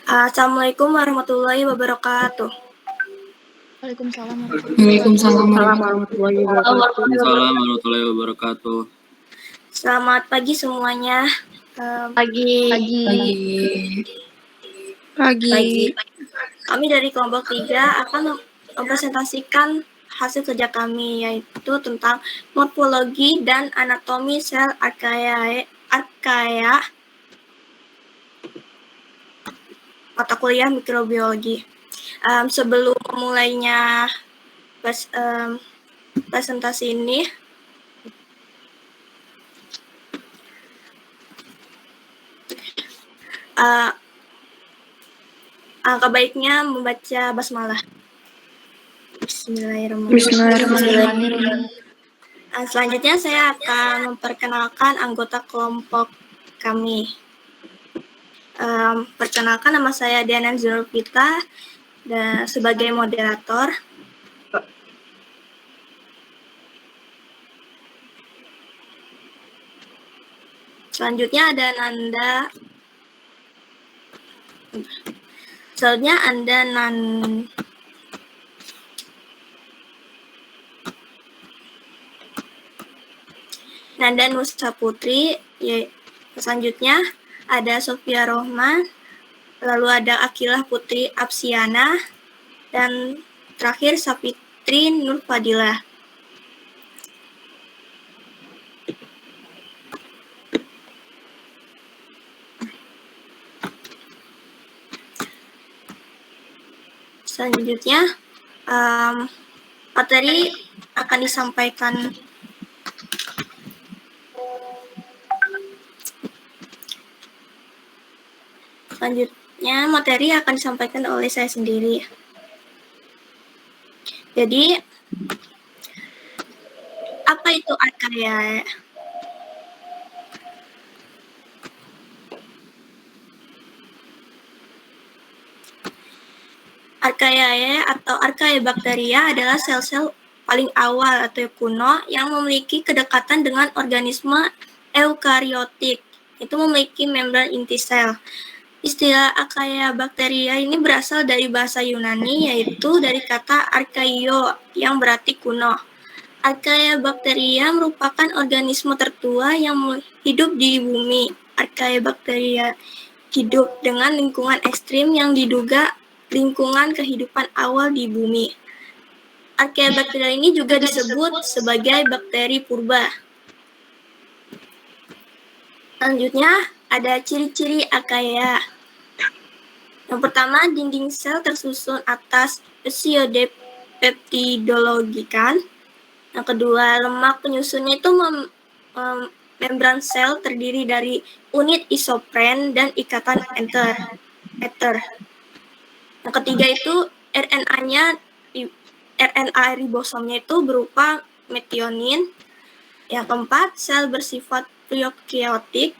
Assalamualaikum warahmatullahi wabarakatuh. Waalaikumsalam Waalaikumsalam warahmatullahi wabarakatuh. Waalaikumsalam warahmatullahi wabarakatuh. Selamat pagi semuanya. Pagi. Kami dari kelompok 3 akan mempresentasikan hasil kerja kami, yaitu tentang morfologi dan anatomi sel arkea mata kuliah mikrobiologi. Sebelum memulainya presentasi ini, angka baiknya membaca basmalah. Bismillahirrahmanirrahim. Selanjutnya saya akan memperkenalkan anggota kelompok kami. Perkenalkan, nama saya Diana Zulfita dan sebagai moderator. Selanjutnya ada Nanda. Selanjutnya ada Nanda Nusa Putri. Selanjutnya ada Sofia Rohman, lalu ada Akilah Putri Apsiana, dan terakhir Sapitri Nur Fadilah. Selanjutnya, materi akan disampaikan oleh saya sendiri. Jadi, apa itu arkea? Archaea atau Archaebacteria adalah sel-sel paling awal atau kuno yang memiliki kedekatan dengan organisme eukariotik, itu memiliki membran inti sel. Istilah Archaebacteria ini berasal dari bahasa Yunani, yaitu dari kata archaio yang berarti kuno. Archaebacteria merupakan organisme tertua yang hidup di bumi. Archaebacteria hidup dengan lingkungan ekstrim yang diduga lingkungan kehidupan awal di bumi. Archaebacteria ini juga disebut sebagai bakteri purba. Selanjutnya ada ciri-ciri archaea. Yang pertama, dinding sel tersusun atas pseudopeptidologikan. Yang kedua, lemak penyusunnya itu membran sel terdiri dari unit isopren dan ikatan ether. Yang ketiga itu RNA ribosomnya itu berupa metionin. Yang keempat, sel bersifat prokaryotik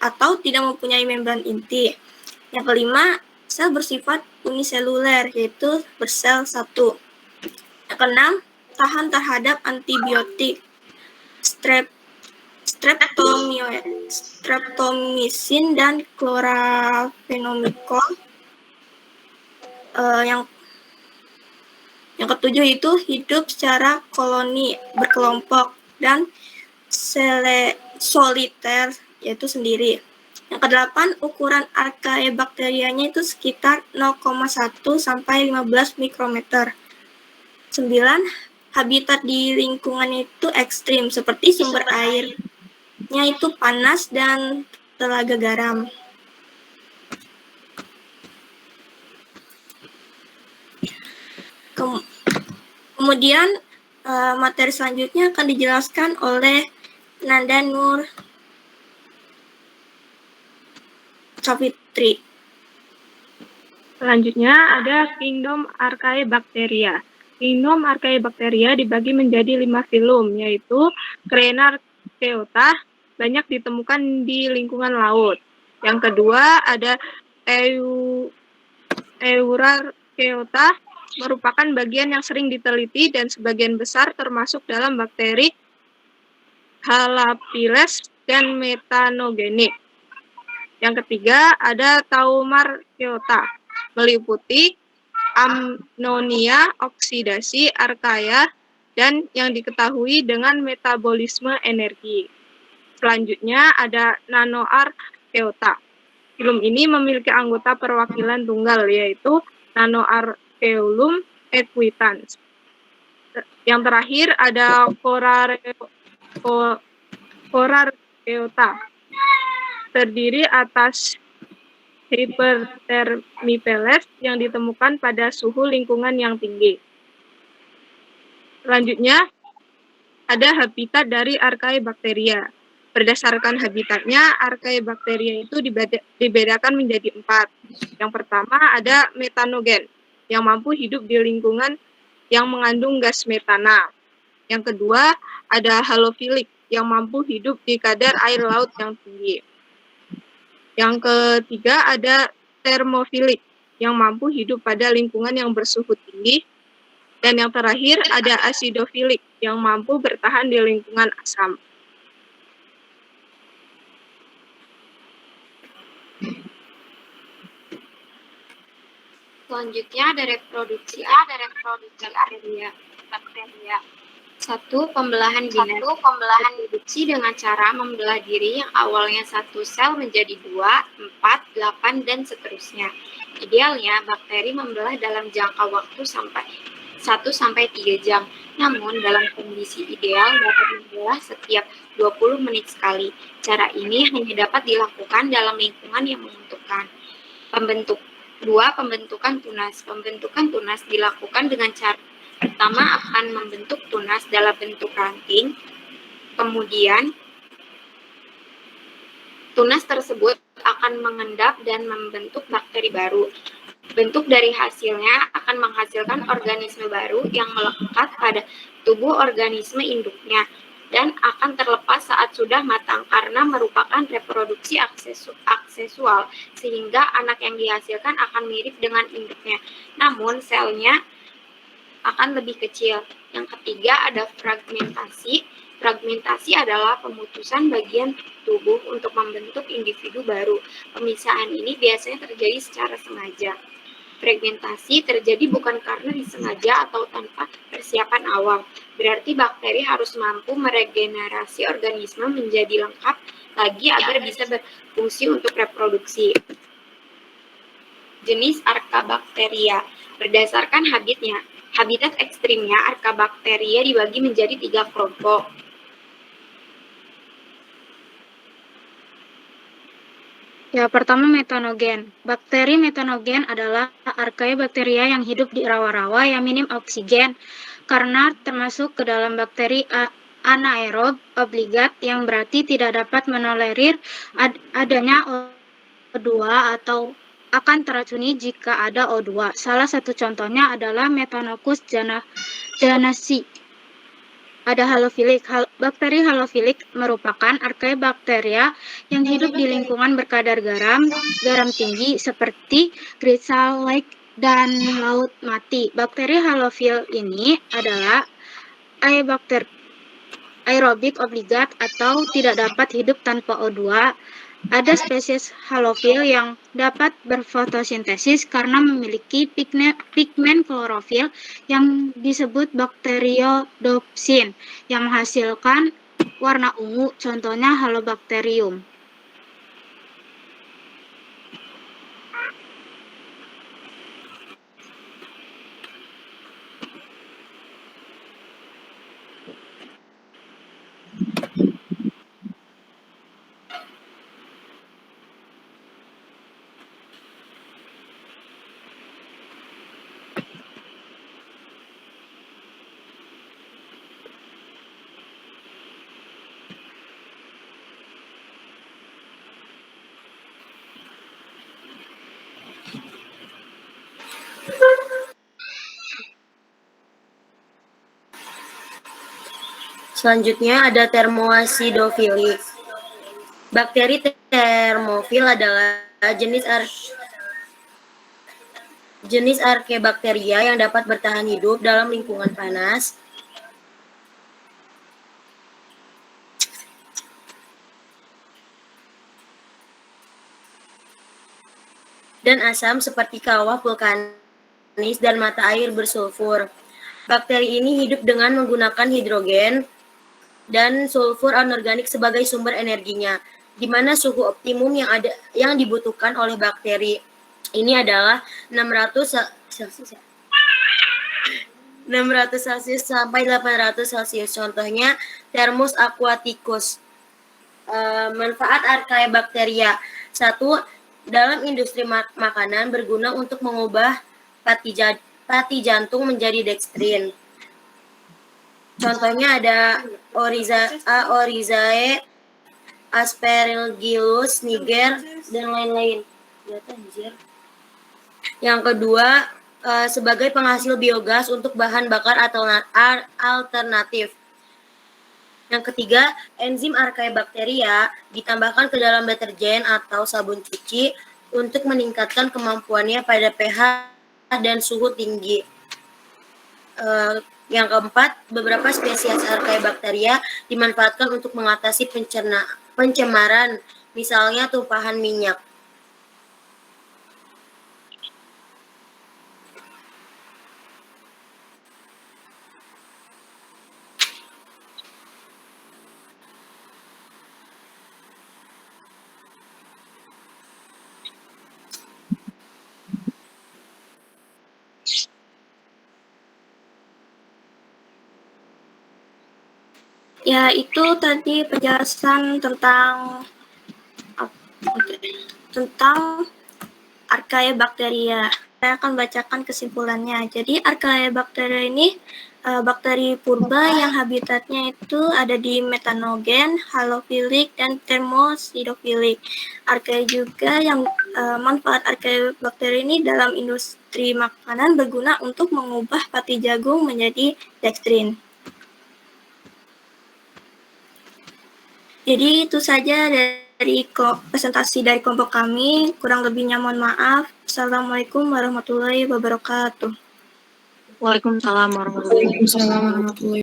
atau tidak mempunyai membran inti. Yang kelima, sel bersifat uniseluler, yaitu bersel satu. Yang keenam, tahan terhadap antibiotik, streptomycin dan chloramphenicol. Yang ketujuh itu hidup secara koloni berkelompok dan soliter, yaitu sendiri. Yang kedelapan, ukuran Archaebacterianya itu sekitar 0,1 sampai 15 mikrometer. 9, habitat di lingkungannya itu ekstrim, seperti sumber airnya itu panas dan telaga garam. Kemudian materi selanjutnya akan dijelaskan oleh Nanda Nur Sapitri. Selanjutnya ada Kingdom Archaebacteria. Kingdom Archaebacteria dibagi menjadi 5 filum, yaitu Crenarchaeota, banyak ditemukan di lingkungan laut. Yang kedua ada Eurarchaeota, merupakan bagian yang sering diteliti dan sebagian besar termasuk dalam bakteri Halapiles dan metanogenik. Yang ketiga ada Taumarkeota, meliputi ammonia, oksidasi, archaea, dan yang diketahui dengan metabolisme energi. Selanjutnya ada Nanoarchaeota. Filum ini memiliki anggota perwakilan tunggal, yaitu Nanoarchaeolum equitans. Yang terakhir ada Corarchaeota, terdiri atas Hyperthermipeles yang ditemukan pada suhu lingkungan yang tinggi. Selanjutnya, ada habitat dari Archaebacteria. Berdasarkan habitatnya, Archaebacteria itu dibedakan menjadi 4. Yang pertama ada metanogen, yang mampu hidup di lingkungan yang mengandung gas metana. Yang kedua ada halofilik, yang mampu hidup di kadar air laut yang tinggi. Yang ketiga ada termofilik, yang mampu hidup pada lingkungan yang bersuhu tinggi. Dan yang terakhir ada asidofilik, yang mampu bertahan di lingkungan asam. Selanjutnya ada reproduksi bakteria. 1. Pembelahan binari. Reproduksi dengan cara membelah diri yang awalnya 1 sel menjadi 2, 4, 8, dan seterusnya. Idealnya, bakteri membelah dalam jangka waktu 1-3 jam. Namun, dalam kondisi ideal dapat membelah setiap 20 menit sekali. Cara ini hanya dapat dilakukan dalam lingkungan yang menguntungkan. 2. Pembentukan tunas. Pembentukan tunas dilakukan dengan cara pertama akan membentuk tunas dalam bentuk ranting, kemudian tunas tersebut akan mengendap dan membentuk bakteri baru. Bentuk dari hasilnya akan menghasilkan organisme baru yang melekat pada tubuh organisme induknya dan akan terlepas saat sudah matang karena merupakan reproduksi aksesual sehingga anak yang dihasilkan akan mirip dengan induknya. Namun selnya akan lebih kecil. Yang ketiga ada fragmentasi. Fragmentasi adalah pemutusan bagian tubuh untuk membentuk individu baru. Pemisahan ini biasanya terjadi secara sengaja. Fragmentasi terjadi bukan karena disengaja atau tanpa persiapan awal. Berarti bakteri harus mampu meregenerasi organisme menjadi lengkap lagi agar bisa berfungsi untuk reproduksi. Jenis Archaebacteria. Berdasarkan habitat ekstrimnya, Archaebacteria dibagi menjadi 3 kelompok. Ya, pertama metanogen. Bakteri metanogen adalah Archaebacteria yang hidup di rawa-rawa yang minim oksigen karena termasuk ke dalam bakteri anaerob obligat yang berarti tidak dapat menolerir adanya O2 atau akan teracuni jika ada O2. Salah satu contohnya adalah Methanococcus janasi. Ada halofilik. Bakteri halofilik merupakan Archaebacteria yang hidup di lingkungan berkadar garam tinggi seperti Great Salt Lake dan Laut Mati. Bakteri halofil ini adalah aerobik obligat atau tidak dapat hidup tanpa O2. Ada spesies halofil yang dapat berfotosintesis karena memiliki pigmen klorofil yang disebut bakteriodopsin yang menghasilkan warna ungu, contohnya Halobacterium. Selanjutnya ada termoacidofilik. Bakteri termofil adalah jenis Archaebacteria yang dapat bertahan hidup dalam lingkungan panas. dan asam seperti kawah vulkanis dan mata air bersulfur. Bakteri ini hidup dengan menggunakan hidrogen dan sulfur anorganik sebagai sumber energinya, di mana suhu optimum yang dibutuhkan oleh bakteri ini adalah 600 Celsius sampai 800 Celsius. Contohnya Thermus aquaticus. Manfaat Archaebacteria. 1. Dalam industri makanan berguna untuk mengubah pati jantung menjadi dextrin. Contohnya ada Oryzae, Aspergillus niger, dan lain-lain. Yang kedua, sebagai penghasil biogas untuk bahan bakar alternatif. Yang ketiga, enzim Archaebacteria ditambahkan ke dalam deterjen atau sabun cuci untuk meningkatkan kemampuannya pada pH dan suhu tinggi. Yang keempat, beberapa spesies Archaebacteria dimanfaatkan untuk mengatasi pencemaran, misalnya tumpahan minyak. Ya, itu tadi penjelasan tentang Archaebacteria. Saya akan bacakan kesimpulannya. Jadi Archaebacteria ini bakteri purba yang habitatnya itu ada di metanogen, halofilik, dan thermosidofilik. Juga yang manfaat Archaebacteria ini dalam industri makanan berguna untuk mengubah pati jagung menjadi dextrin. Jadi itu saja dari presentasi dari kelompok kami. Kurang lebihnya mohon maaf. Assalamualaikum warahmatullahi wabarakatuh. Waalaikumsalam warahmatullahi wabarakatuh. Waalaikumsalam warahmatullahi